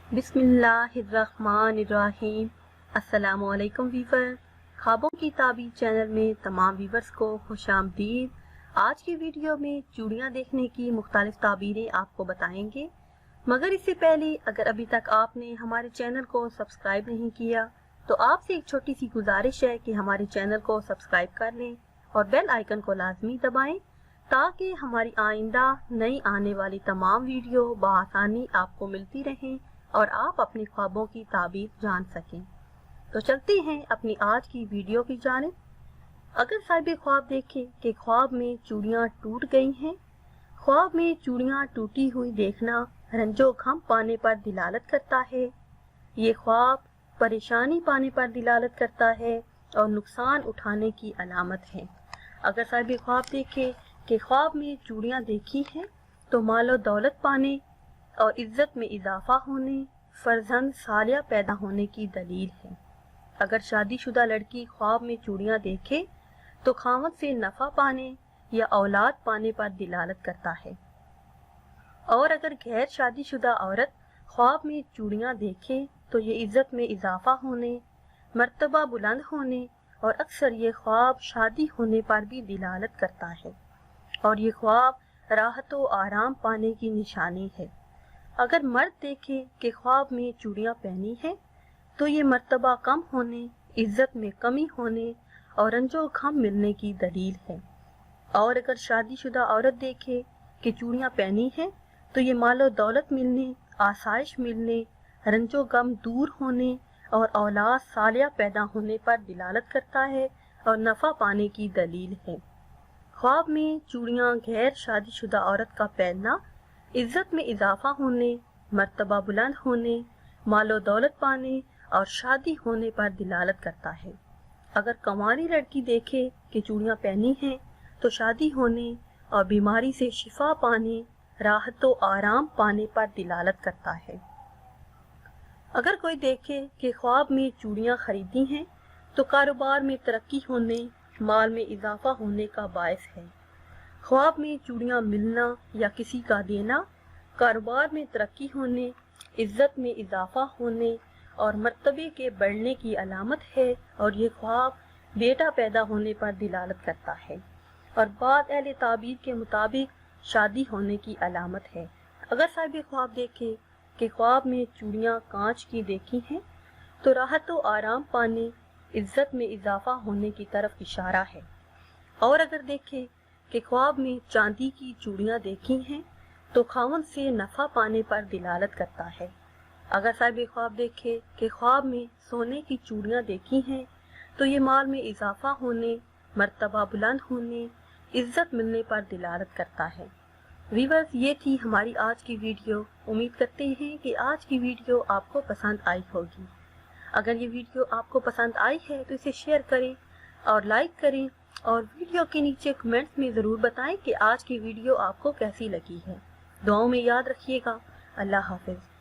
बिस्मिल्लाहिर्रहमानिर्रहीम। अस्सलाम वालेकुम वीवर। ख्वाबों की ताबीर चैनल में तमाम वीवर्स को खुशामदीद। आज की वीडियो में चूड़ियाँ देखने की मुख्तलिफ ताबीरें आपको बताएंगे, मगर इससे पहले अगर अभी तक आपने हमारे चैनल को सब्सक्राइब नहीं किया तो आपसे एक छोटी सी गुजारिश है कि हमारे चैनल को सब्सक्राइब कर लें और बेल आइकन को लाजमी दबाएं ताकि हमारी आइंदा नई आने वाली तमाम वीडियो बआसानी आपको मिलती रहें और आप अपने ख्वाबों की ताबीर जान सकें। तो चलते हैं अपनी आज की वीडियो की जानिब। अगर साहिब ख्वाब देखें कि ख्वाब में चूड़ियाँ टूट गई हैं। ख्वाब में चूड़ियाँ टूटी हुई देखना रंजो गम पाने पर दिलालत करता है। ये ख्वाब परेशानी पाने पर दिलालत करता है और नुकसान उठाने की अलामत है। अगर साहिब ख्वाब देखे कि ख्वाब में चूड़ियाँ देखी हैं तो मालो दौलत पाने और इज्जत में इजाफा होने, फर्जंद सालिया पैदा होने की दलील है। अगर शादीशुदा लड़की ख्वाब में चूड़ियाँ देखे तो खावत से नफ़ा पाने या औलाद पाने पर दिलालत करता है। और अगर गैर शादीशुदा औरत ख्वाब में चूड़ियाँ देखे तो ये इज्जत में इजाफा होने, मर्तबा बुलंद होने और अक्सर ये ख्वाब शादी होने पर भी दिलालत करता है और ये ख्वाब राहत व आराम पाने की निशानी है। अगर मर्द देखे कि ख्वाब में चूड़ियाँ पहनी हैं तो ये मर्तबा कम होने, इज्जत में कमी होने और रंजो गम मिलने की दलील है। और अगर शादीशुदा औरत देखे कि चूड़ियाँ पहनी हैं तो ये मालो दौलत मिलने, आसाइश मिलने, रंजो गम दूर होने और औलाद सालिया पैदा होने पर दिलालत करता है और नफ़ा पाने की दलील है। ख्वाब में चूड़ियाँ गैर शादीशुदा औरत का पहनना इज्जत में इजाफा होने, मर्तबा बुलंद होने, मालो दौलत पाने और शादी होने पर दिलालत करता है। अगर कंवारी लड़की देखे कि चूड़ियाँ पहनी हैं तो शादी होने और बीमारी से शिफा पाने, राहत व आराम पाने पर दिलालत करता है। अगर कोई देखे कि ख्वाब में चूड़ियाँ खरीदी हैं तो कारोबार में तरक्की होने, माल में इजाफा होने का बायस है। ख्वाब में चूड़ियाँ मिलना या किसी का देना कारोबार में तरक्की होने, इज्जत में इजाफा होने और मर्तबे के बढ़ने की अलामत है और ये ख्वाब बेटा पैदा होने पर दिलालत करता है और बाद अहले ताबीर के मुताबिक शादी होने की अलामत है। अगर साहिब ख्वाब देखे कि ख्वाब में चूड़ियाँ कांच की देखी हैं तो राहत व आराम पाने, इज्जत में इजाफा होने की तरफ इशारा है। और अगर देखे कि ख्वाब में चांदी की चूड़ियाँ देखी हैं तो खावंद से नफ़ा पाने पर दिलालत करता है। अगर साहिब ख्वाब देखे कि ख्वाब में सोने की चूड़ियाँ देखी हैं तो ये माल में इजाफा होने, मर्तबा बुलंद होने, इज्जत मिलने पर दिलालत करता है। व्यूअर्स, ये थी हमारी आज की वीडियो। उम्मीद करते हैं कि आज की वीडियो आपको पसंद आई होगी। अगर ये वीडियो आपको पसंद आई है तो इसे शेयर करें और लाइक करें और वीडियो के नीचे कमेंट्स में ज़रूर बताएं कि आज की वीडियो आपको कैसी लगी है। दुआओं में याद रखिएगा। अल्लाह हाफिज़।